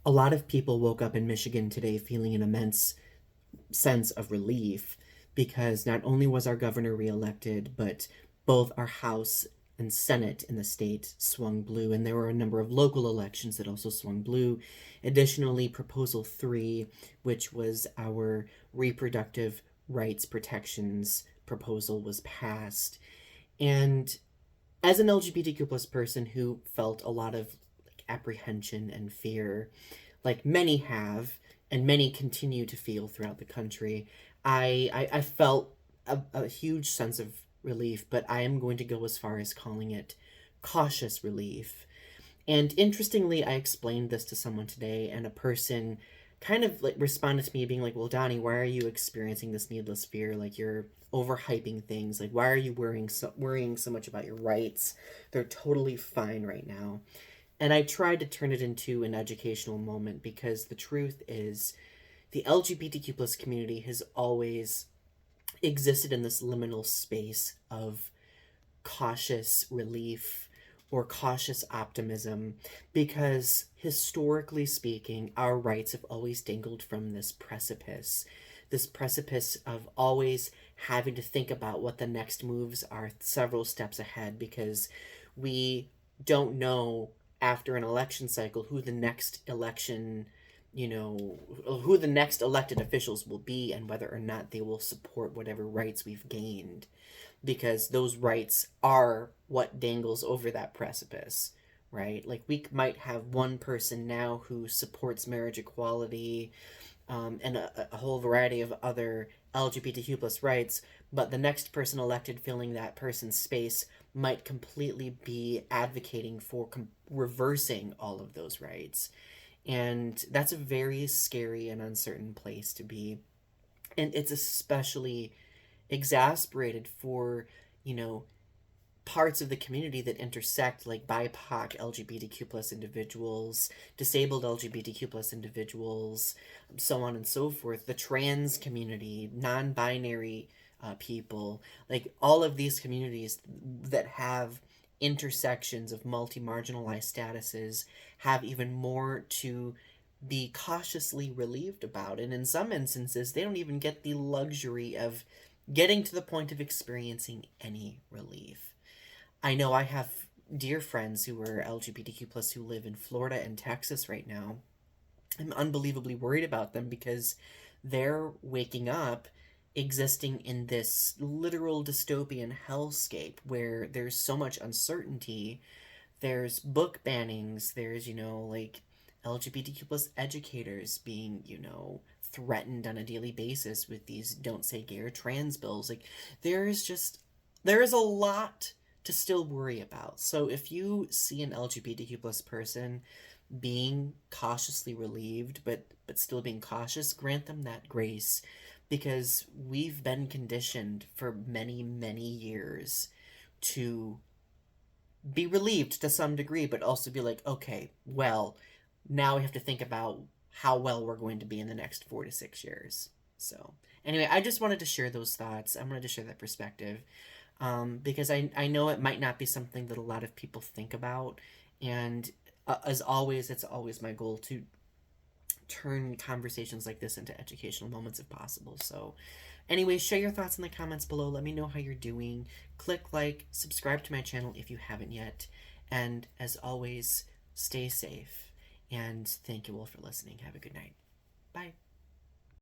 A lot of people woke up in Michigan today feeling an immense sense of relief because not only was our governor reelected, but both our House and Senate in the state swung blue, and there were a number of local elections that also swung blue. Additionally, Proposal 3, which was our reproductive rights protections proposal, was passed. And as an LGBTQ plus person who felt a lot of apprehension and fear, like many have, and many continue to feel throughout the country, I felt a huge sense of relief, but I am going to go as far as calling it cautious relief. And interestingly, I explained this to someone today, and a person kind of like responded to me being like, "Well, Donnie, why are you experiencing this needless fear? Like you're overhyping things. Like why are you worrying so much about your rights? They're totally fine right now." And I tried to turn it into an educational moment because the truth is the LGBTQ plus community has always existed in this liminal space of cautious relief or cautious optimism because historically speaking our rights have always dangled from this precipice of always having to think about what the next moves are several steps ahead because we don't know after an election cycle who the next election who the next elected officials will be and whether or not they will support whatever rights we've gained because those rights are what dangles over that precipice, right? Like we might have one person now who supports marriage equality, and a whole variety of other LGBTQ plus rights, but the next person elected filling that person's space might completely be advocating for reversing all of those rights. And that's a very scary and uncertain place to be. And it's especially exasperated for, you know, parts of the community that intersect, like BIPOC LGBTQ plus individuals, disabled LGBTQ plus individuals, so on and so forth, the trans community, non-binary people, like all of these communities that have intersections of multi-marginalized statuses have even more to be cautiously relieved about. And in some instances, they don't even get the luxury of getting to the point of experiencing any relief. I know I have dear friends who are LGBTQ plus who live in Florida and Texas right now. I'm unbelievably worried about them because they're waking up existing in this literal dystopian hellscape where there's so much uncertainty. There's book bannings, there's, like LGBTQ plus educators being, threatened on a daily basis with these don't say gay or trans bills. Like there is a lot to still worry about. So if you see an LGBTQ plus person being cautiously relieved but still being cautious, grant them that grace because we've been conditioned for many many years to be relieved to some degree but also be like, okay, well, now we have to think about how well we're going to be in the next 4 to 6 years. So anyway, I just wanted to share those thoughts. I wanted to share that perspective, because I know it might not be something that a lot of people think about. And as always, it's always my goal to turn conversations like this into educational moments if possible. So, anyway, share your thoughts in the comments below. Let me know how you're doing. Click like, subscribe to my channel if you haven't yet. And as always, stay safe. And thank you all for listening. Have a good night.